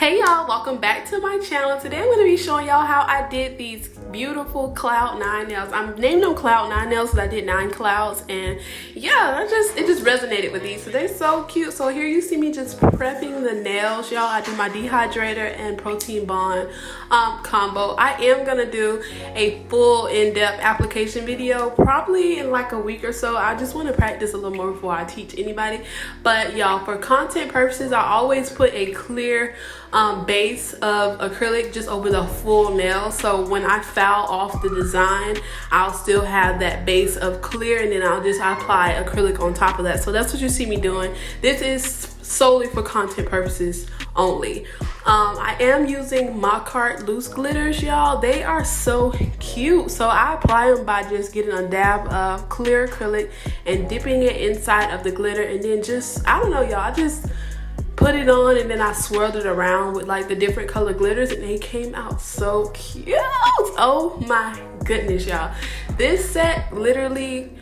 Hey y'all, welcome back to my channel. Today I'm going to be showing y'all how I did these beautiful cloud 9 nails. I'm named them cloud 9 nails because I did 9 clouds, and yeah, it just resonated with these. So they're so cute. So here you see me just prepping the nails, y'all. I do my dehydrator and protein bond combo. I am going to do a full in-depth application video probably in like a week or so. I just want to practice a little more before I teach anybody. But y'all, for content purposes, I always put a clear base of acrylic just over the full nail, so when I foul off the design, I'll still have that base of clear, and then I'll just apply acrylic on top of that. So that's what you see me doing. This is solely for content purposes only. I am using Mock-Art loose glitters, y'all. They are so cute. So I apply them by just getting a dab of clear acrylic and dipping it inside of the glitter, and then just, I don't know, y'all, I just put it on, and then I swirled it around with like the different color glitters, and they came out so cute. Oh my goodness, y'all. This set literally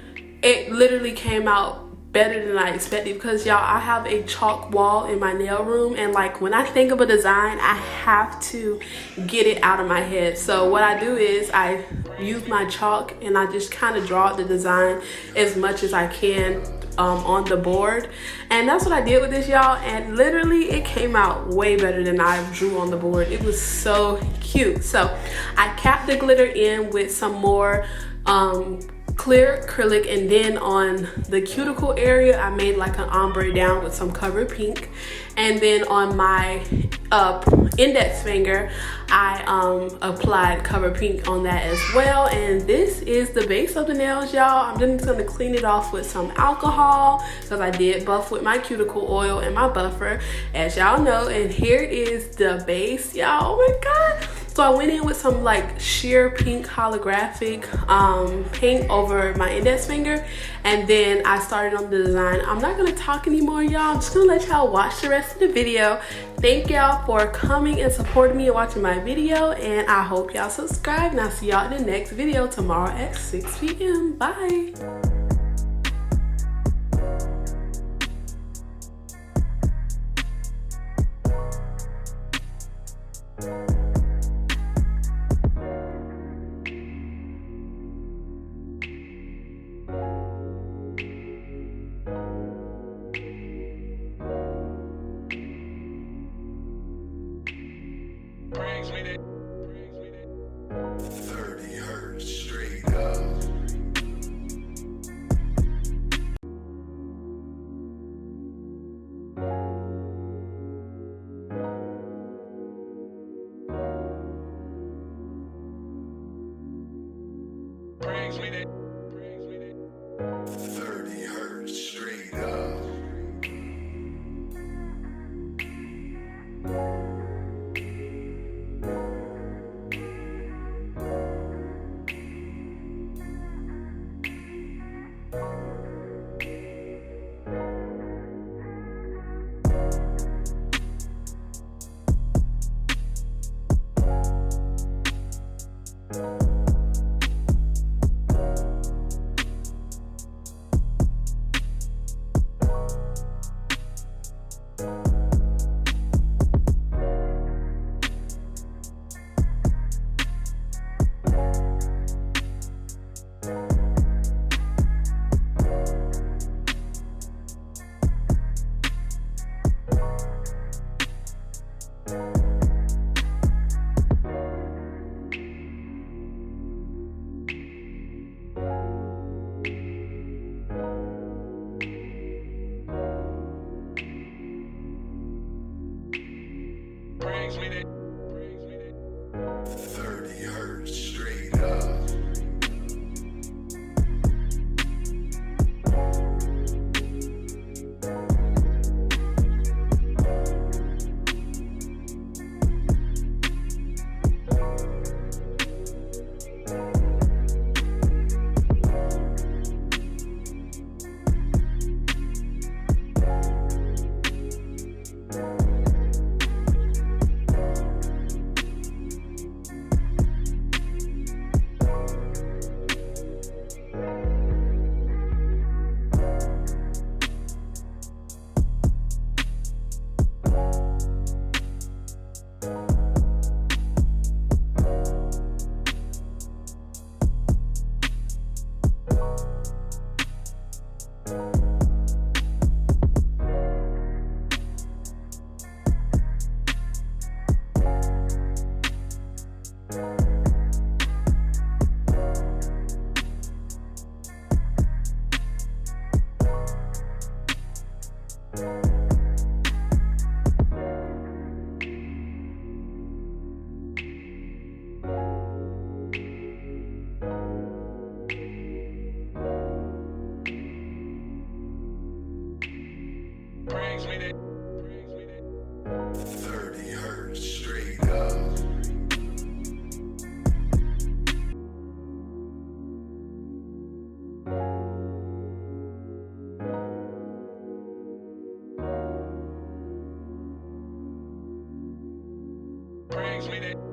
came out better than I expected, because y'all, I have a chalk wall in my nail room, and like when I think of a design, I have to get it out of my head. So what I do is I use my chalk and I just kind of draw out the design as much as I can on the board, and that's what I did with this, y'all, and literally it came out way better than I drew on the board. It was so cute. So I capped the glitter in with some more clear acrylic, and then on the cuticle area I made like an ombre down with some cover pink, and then on my index finger I applied cover pink on that as well. And this is the base of the nails, y'all. I'm just gonna clean it off with some alcohol because I did buff with my cuticle oil and my buffer, as y'all know. And here is the base, y'all. Oh my god. So I went in with some like sheer pink holographic paint over my index finger, and then I started on the design. I'm not gonna talk anymore, y'all. I'm just gonna let y'all watch the rest of the video. Thank y'all for coming and supporting me and watching my video, and I hope y'all subscribe, and I'll see y'all in the next video tomorrow at 6 p.m. Bye. Brings me to 30 hertz straight up. Brings me to 30 hertz straight up. Brings me to 30 hertz straight up. 30 hertz straight up. Brings me that.